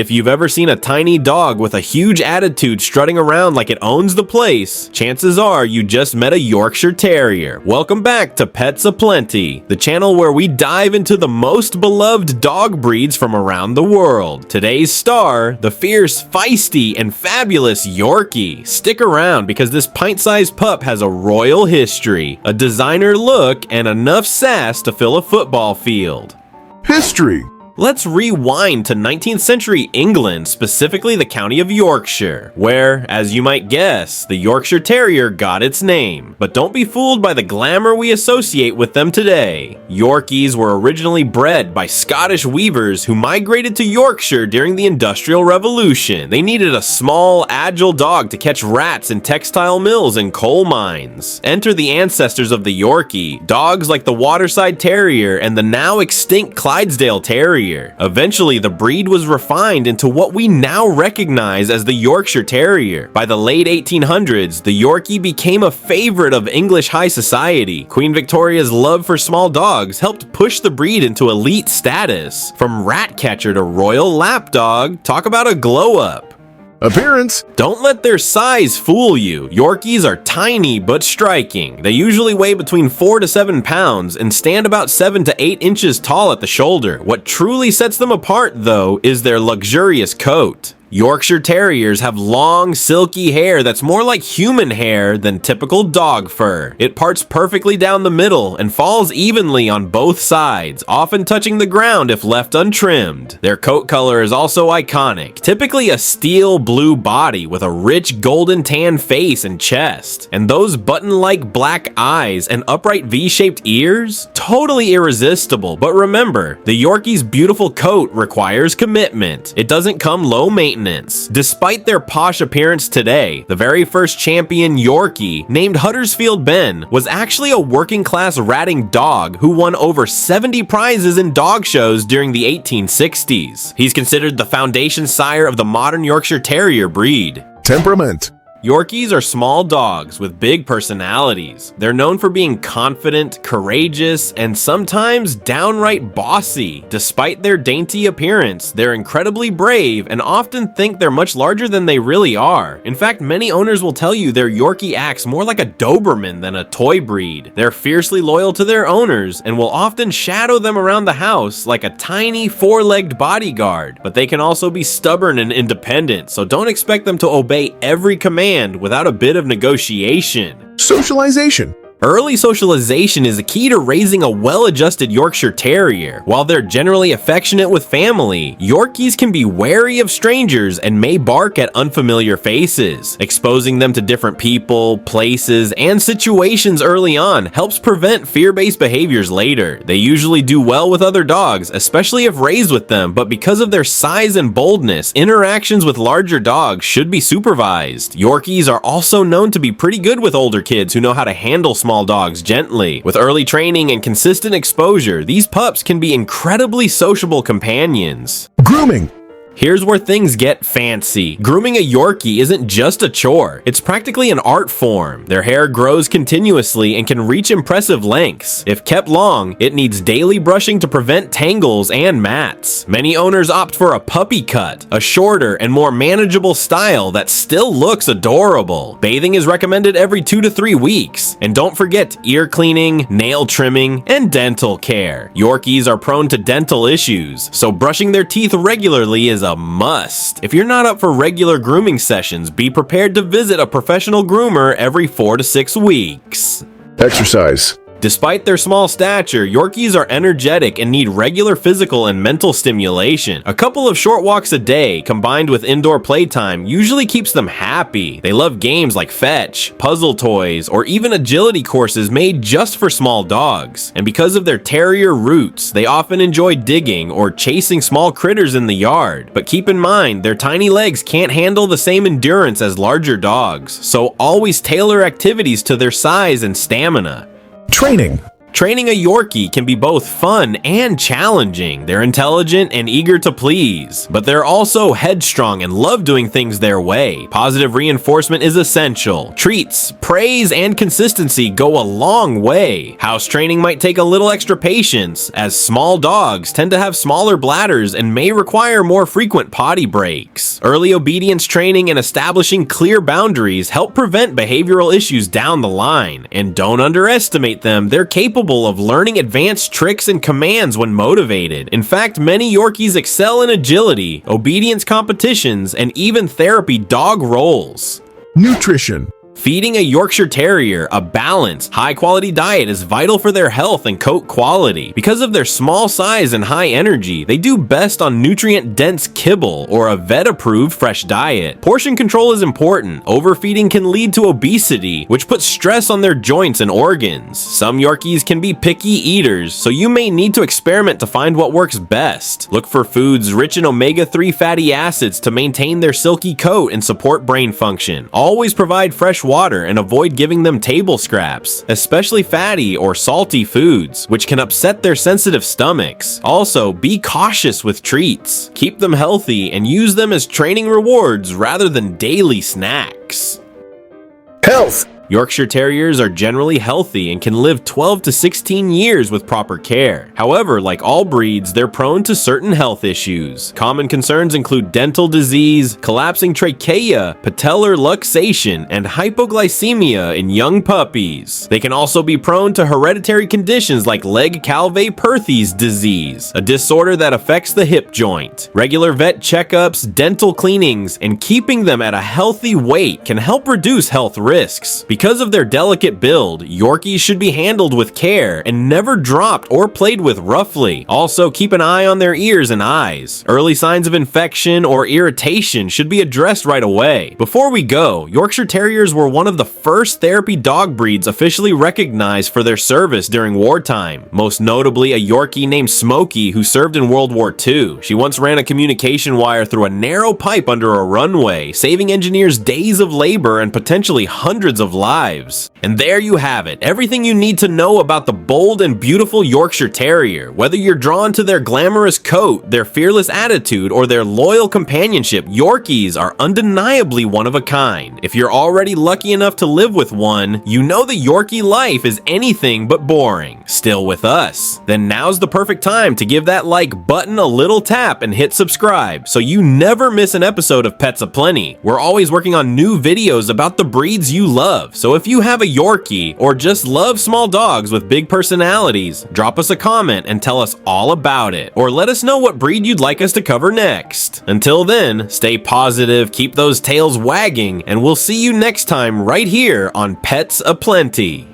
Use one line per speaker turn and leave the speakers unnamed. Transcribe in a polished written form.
If you've ever seen a tiny dog with a huge attitude strutting around like it owns the place, chances are you just met a Yorkshire Terrier. Welcome back to Pets Aplenty, the channel where we dive into the most beloved dog breeds from around the world. Today's star, the fierce, feisty, and fabulous Yorkie. Stick around because this pint-sized pup has a royal history, a designer look, and enough sass to fill a football field.
History.
Let's rewind to 19th century England, specifically the county of Yorkshire, where, as you might guess, the Yorkshire Terrier got its name. But don't be fooled by the glamour we associate with them today. Yorkies were originally bred by Scottish weavers who migrated to Yorkshire during the Industrial Revolution. They needed a small, agile dog to catch rats in textile mills and coal mines. Enter the ancestors of the Yorkie, dogs like the Waterside Terrier and the now extinct Clydesdale Terrier. Eventually, the breed was refined into what we now recognize as the Yorkshire Terrier. By the late 1800s, the Yorkie became a favorite of English high society. Queen Victoria's love for small dogs helped push the breed into elite status. From rat catcher to royal lapdog, talk about a glow-up.
Appearance.
Don't let their size fool you. Yorkies are tiny but striking. They usually weigh between 4 to 7 pounds and stand about 7 to 8 inches tall at the shoulder. What truly sets them apart, though, is their luxurious coat. Yorkshire Terriers have long, silky hair that's more like human hair than typical dog fur. It parts perfectly down the middle and falls evenly on both sides, often touching the ground if left untrimmed. Their coat color is also iconic, typically a steel blue body with a rich golden tan face and chest. And those button-like black eyes and upright V-shaped ears? Totally irresistible, but remember, the Yorkie's beautiful coat requires commitment. It doesn't come low maintenance. Despite their posh appearance today, the very first champion Yorkie, named Huddersfield Ben, was actually a working-class ratting dog who won over 70 prizes in dog shows during the 1860s. He's considered the foundation sire of the modern Yorkshire Terrier breed.
Temperament.
Yorkies are small dogs with big personalities. They're known for being confident, courageous, and sometimes downright bossy. Despite their dainty appearance, they're incredibly brave and often think they're much larger than they really are. In fact, many owners will tell you their Yorkie acts more like a Doberman than a toy breed. They're fiercely loyal to their owners and will often shadow them around the house like a tiny four-legged bodyguard. But they can also be stubborn and independent, so don't expect them to obey every command without a bit of negotiation.
Socialization.
Early socialization is a key to raising a well-adjusted Yorkshire Terrier. While they're generally affectionate with family, Yorkies can be wary of strangers and may bark at unfamiliar faces. Exposing them to different people, places, and situations early on helps prevent fear-based behaviors later. They usually do well with other dogs, especially if raised with them, but because of their size and boldness, interactions with larger dogs should be supervised. Yorkies are also known to be pretty good with older kids who know how to handle small dogs gently. With early training and consistent exposure, these pups can be incredibly sociable companions.
Grooming.
Here's where things get fancy. Grooming a Yorkie isn't just a chore, it's practically an art form. Their hair grows continuously and can reach impressive lengths. If kept long, it needs daily brushing to prevent tangles and mats. Many owners opt for a puppy cut, a shorter and more manageable style that still looks adorable. Bathing is recommended every 2 to 3 weeks. And don't forget ear cleaning, nail trimming, and dental care. Yorkies are prone to dental issues, so brushing their teeth regularly is a must. If you're not up for regular grooming sessions, be prepared to visit a professional groomer every 4 to 6 weeks.
Exercise.
Despite their small stature, Yorkies are energetic and need regular physical and mental stimulation. A couple of short walks a day, combined with indoor playtime, usually keeps them happy. They love games like fetch, puzzle toys, or even agility courses made just for small dogs. And because of their terrier roots, they often enjoy digging or chasing small critters in the yard. But keep in mind, their tiny legs can't handle the same endurance as larger dogs, so always tailor activities to their size and stamina.
Training.
Training a Yorkie can be both fun and challenging. They're intelligent and eager to please, but they're also headstrong and love doing things their way. Positive reinforcement is essential. Treats, praise, and consistency go a long way. House training might take a little extra patience, as small dogs tend to have smaller bladders and may require more frequent potty breaks. Early obedience training and establishing clear boundaries help prevent behavioral issues down the line, and don't underestimate them. They're capable of learning advanced tricks and commands when motivated. In fact, many Yorkies excel in agility, obedience competitions, and even therapy dog roles.
Nutrition.
Feeding a Yorkshire Terrier a balanced, high-quality diet is vital for their health and coat quality. Because of their small size and high energy, they do best on nutrient-dense kibble or a vet-approved fresh diet. Portion control is important. Overfeeding can lead to obesity, which puts stress on their joints and organs. Some Yorkies can be picky eaters, so you may need to experiment to find what works best. Look for foods rich in omega-3 fatty acids to maintain their silky coat and support brain function. Always provide fresh water and avoid giving them table scraps, especially fatty or salty foods, which can upset their sensitive stomachs. Also, be cautious with treats. Keep them healthy and use them as training rewards rather than daily snacks.
Health.
Yorkshire Terriers are generally healthy and can live 12 to 16 years with proper care. However, like all breeds, they're prone to certain health issues. Common concerns include dental disease, collapsing trachea, patellar luxation, and hypoglycemia in young puppies. They can also be prone to hereditary conditions like Legg-Calvé-Perthes disease, a disorder that affects the hip joint. Regular vet checkups, dental cleanings, and keeping them at a healthy weight can help reduce health risks. Because of their delicate build, Yorkies should be handled with care and never dropped or played with roughly. Also, keep an eye on their ears and eyes. Early signs of infection or irritation should be addressed right away. Before we go, Yorkshire Terriers were one of the first therapy dog breeds officially recognized for their service during wartime. Most notably, a Yorkie named Smokey who served in World War II. She once ran a communication wire through a narrow pipe under a runway, saving engineers days of labor and potentially hundreds of lives. And there you have it, everything you need to know about the bold and beautiful Yorkshire Terrier. Whether you're drawn to their glamorous coat, their fearless attitude, or their loyal companionship, Yorkies are undeniably one of a kind. If you're already lucky enough to live with one, you know the Yorkie life is anything but boring. Still with us? Then now's the perfect time to give that like button a little tap and hit subscribe so you never miss an episode of Pets Aplenty. We're always working on new videos about the breeds you love. So if you have a Yorkie or just love small dogs with big personalities, drop us a comment and tell us all about it, or let us know what breed you'd like us to cover next. Until then, stay positive, keep those tails wagging, and we'll see you next time right here on Pets Aplenty.